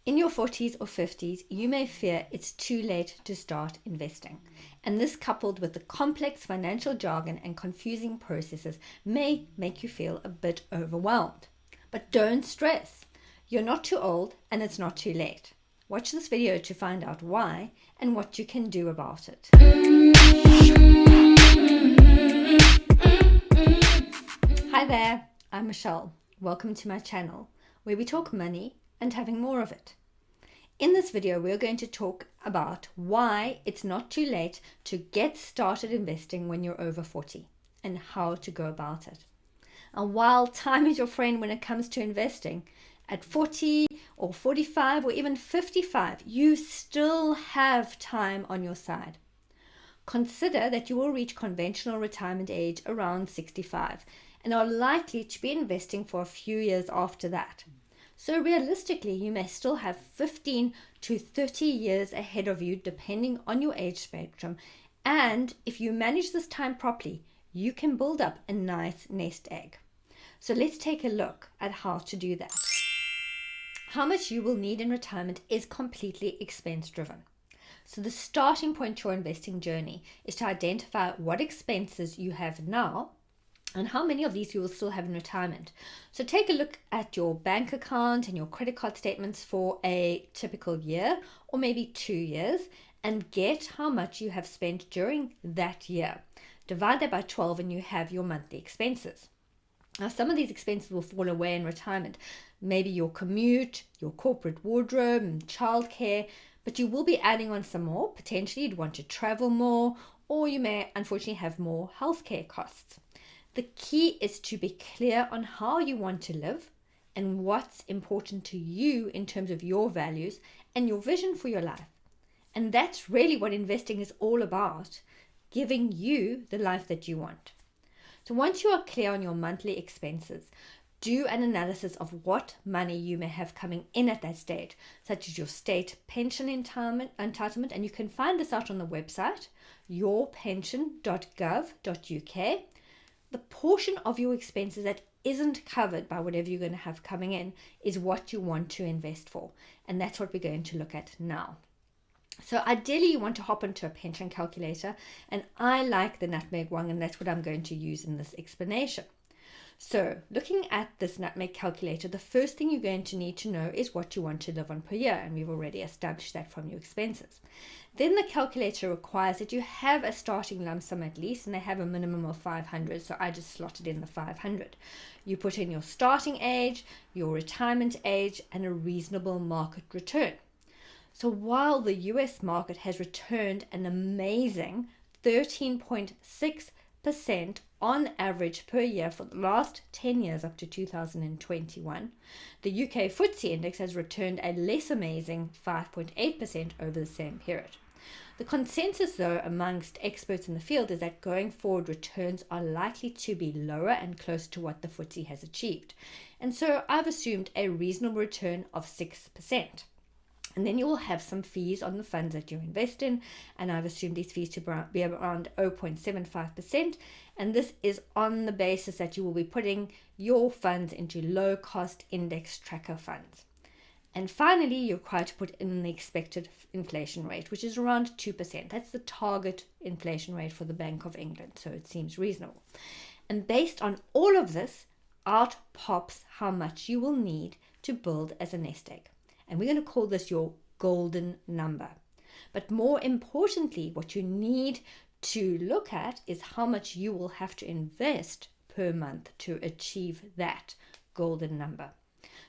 In your 40s or 50s, you may fear it's too late to start investing. And this, coupled with the complex financial jargon and confusing processes, may make you feel a bit overwhelmed. But don't stress. You're not too old and it's not too late. Watch this video to find out why and what you can do about it. Hi there, I'm Michelle. Welcome to my channel, where we talk money and having more of it. In this video, we're going to talk about why it's not too late to get started investing when you're over 40 and how to go about it. And while time is your friend when it comes to investing, at 40 or 45 or even 55, you still have time on your side. Consider that you will reach conventional retirement age around 65 and are likely to be investing for a few years after that. So realistically, you may still have 15 to 30 years ahead of you depending on your age spectrum, and if you manage this time properly, you can build up a nice nest egg. So let's take a look at how to do that. How much you will need in retirement is completely expense driven. So the starting point to your investing journey is to identify what expenses you have now and how many of these you will still have in retirement. So take a look at your bank account and your credit card statements for a typical year or maybe 2 years and get how much you have spent during that year. Divide that by 12 and you have your monthly expenses. Now, some of these expenses will fall away in retirement. Maybe your commute, your corporate wardrobe, and childcare, but you will be adding on some more. Potentially you'd want to travel more, or you may unfortunately have more healthcare costs. The key is to be clear on how you want to live and what's important to you in terms of your values and your vision for your life. And that's really what investing is all about, giving you the life that you want. So once you are clear on your monthly expenses, do an analysis of what money you may have coming in at that stage, such as your state pension entitlement, and you can find this out on the website, yourpension.gov.uk. The portion of your expenses that isn't covered by whatever you're going to have coming in is what you want to invest for. And that's what we're going to look at now. So ideally you want to hop into a pension calculator, and I like the Nutmeg one, and that's what I'm going to use in this explanation. So looking at this Nutmeg calculator, the first thing you're going to need to know is what you want to live on per year, and we've already established that from your expenses. Then the calculator requires that you have a starting lump sum at least, and they have a minimum of 500, so I just slotted in the 500. You put in your starting age, your retirement age, and a reasonable market return. So while the US market has returned an amazing 13.6% on average per year for the last 10 years up to 2021, the UK FTSE index has returned a less amazing 5.8% over the same period. The consensus, though, amongst experts in the field is that going forward returns are likely to be lower and closer to what the FTSE has achieved. And so I've assumed a reasonable return of 6%. And then you will have some fees on the funds that you invest in, and I've assumed these fees to be around 0.75%, and this is on the basis that you will be putting your funds into low-cost index tracker funds. And finally, you're required to put in the expected inflation rate, which is around 2%. That's the target inflation rate for the Bank of England, so it seems reasonable. And based on all of this, out pops how much you will need to build as a nest egg. And we're going to call this your golden number. But more importantly, what you need to look at is how much you will have to invest per month to achieve that golden number.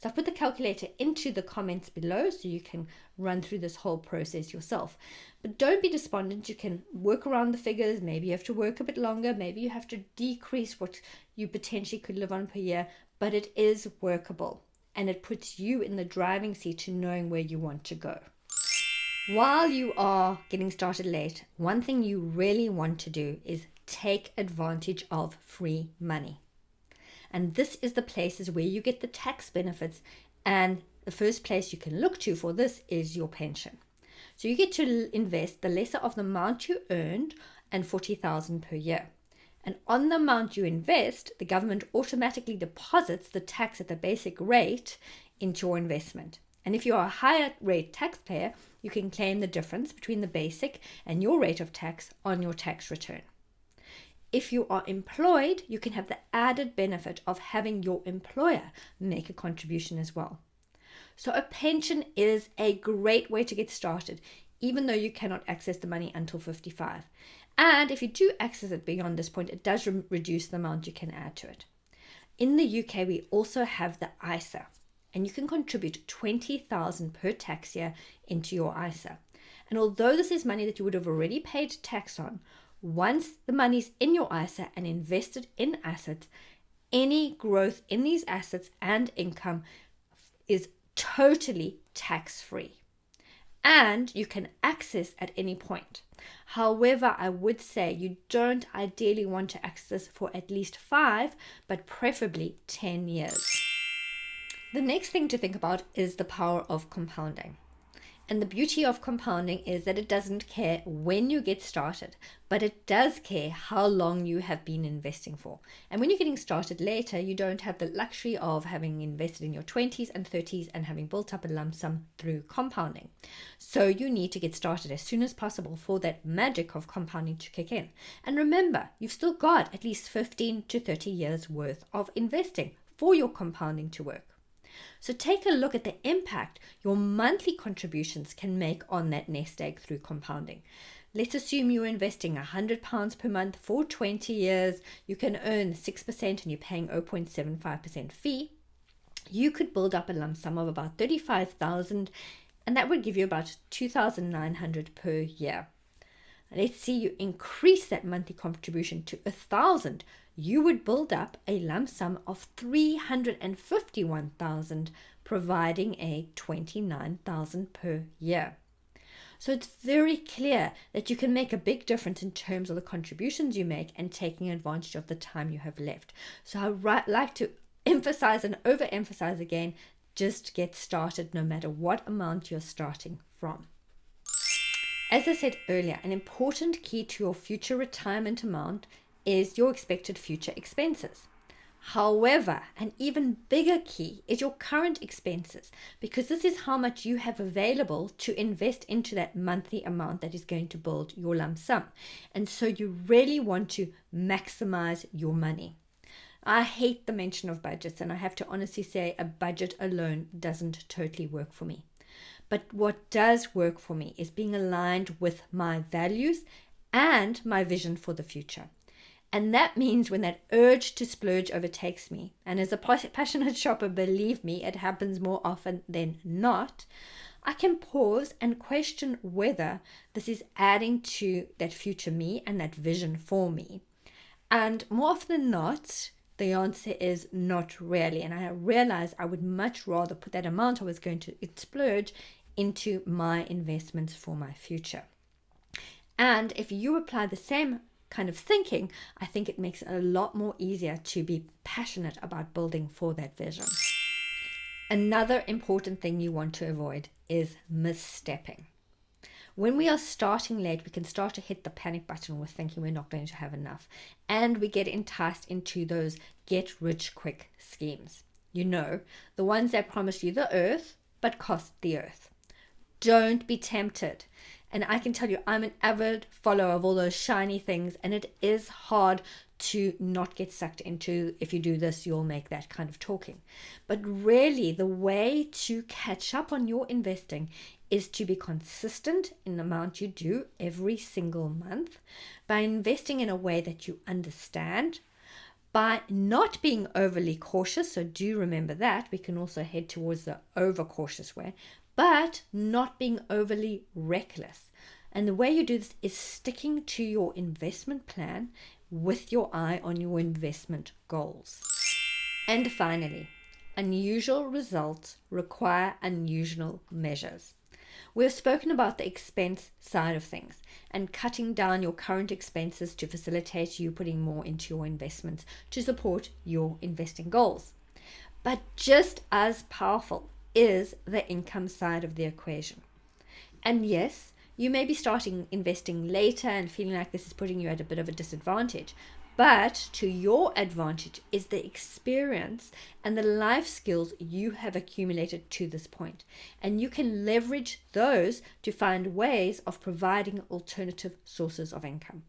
So I've put the calculator into the comments below so you can run through this whole process yourself. But don't be despondent. You can work around the figures. Maybe you have to work a bit longer. Maybe you have to decrease what you potentially could live on per year. But it is workable, and it puts you in the driving seat to knowing where you want to go. While you are getting started late, one thing you really want to do is take advantage of free money. And this is the places where you get the tax benefits, and the first place you can look to for this is your pension. So you get to invest the lesser of the amount you earned and 40,000 per year. And on the amount you invest, the government automatically deposits the tax at the basic rate into your investment. And if you are a higher rate taxpayer, you can claim the difference between the basic and your rate of tax on your tax return. If you are employed, you can have the added benefit of having your employer make a contribution as well. So a pension is a great way to get started, even though you cannot access the money until 55. And if you do access it beyond this point, it does reduce the amount you can add to it. In the UK, we also have the ISA, and you can contribute $20,000 per tax year into your ISA. And although this is money that you would have already paid tax on, once the money's in your ISA and invested in assets, any growth in these assets and income is totally tax-free. And you can access at any point. However, I would say you don't ideally want to access for at least 5, but preferably 10 years. The next thing to think about is the power of compounding. And the beauty of compounding is that it doesn't care when you get started, but it does care how long you have been investing for. And when you're getting started later, you don't have the luxury of having invested in your 20s and 30s and having built up a lump sum through compounding. So you need to get started as soon as possible for that magic of compounding to kick in. And remember, you've still got at least 15 to 30 years worth of investing for your compounding to work. So take a look at the impact your monthly contributions can make on that nest egg through compounding. Let's assume you're investing £100 per month for 20 years. You can earn 6% and you're paying 0.75% fee. You could build up a lump sum of about $35,000, and that would give you about $2,900 per year. Let's see you increase that monthly contribution to $1,000. You would build up a lump sum of $351,000, providing a $29,000 per year. So it's very clear that you can make a big difference in terms of the contributions you make and taking advantage of the time you have left. So I like to emphasize and overemphasize again, just get started no matter what amount you're starting from. As I said earlier, an important key to your future retirement amount is your expected future expenses. However, an even bigger key is your current expenses, because this is how much you have available to invest into that monthly amount that is going to build your lump sum. And so you really want to maximize your money. I hate the mention of budgets, and I have to honestly say a budget alone doesn't totally work for me. But what does work for me is being aligned with my values and my vision for the future. And that means when that urge to splurge overtakes me, and as a passionate shopper, believe me, it happens more often than not, I can pause and question whether this is adding to that future me and that vision for me. And more often than not, the answer is not really. And I realize I would much rather put that amount I was going to splurge into my investments for my future. And if you apply the same kind of thinking, I think it makes it a lot more easier to be passionate about building for that vision. Another important thing you want to avoid is misstepping. When we are starting late, we can start to hit the panic button with thinking we're not going to have enough, and we get enticed into those get rich quick schemes. You know, the ones that promise you the earth but cost the earth. Don't be tempted. And I can tell you, I'm an avid follower of all those shiny things, and it is hard to not get sucked into, if you do this, you'll make that kind of talking. But really, the way to catch up on your investing is to be consistent in the amount you do every single month, by investing in a way that you understand, by not being overly cautious. So do remember that. We can also head towards the over-cautious way, but not being overly reckless. And the way you do this is sticking to your investment plan with your eye on your investment goals. And finally, unusual results require unusual measures. We've spoken about the expense side of things and cutting down your current expenses to facilitate you putting more into your investments to support your investing goals. But just as powerful is the income side of the equation. And yes, you may be starting investing later and feeling like this is putting you at a bit of a disadvantage, But to your advantage is the experience and the life skills you have accumulated to this point. And you can leverage those to find ways of providing alternative sources of income.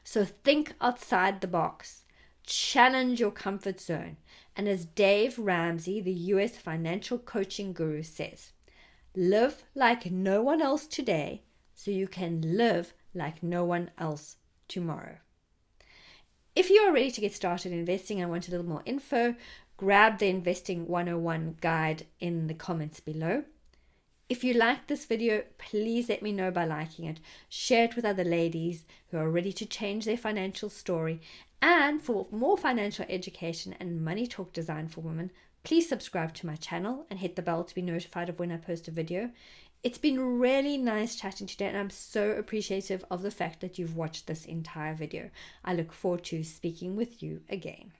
So think outside the box, challenge your comfort zone. And as Dave Ramsey, the US financial coaching guru, says, live like no one else today so you can live like no one else tomorrow. If you are ready to get started investing and want a little more info, grab the Investing 101 guide in the comments below. If you like this video, please let me know by liking it. Share it with other ladies who are ready to change their financial story. And for more financial education and money talk designed for women, please subscribe to my channel and hit the bell to be notified of when I post a video. It's been really nice chatting today, and I'm so appreciative of the fact that you've watched this entire video. I look forward to speaking with you again.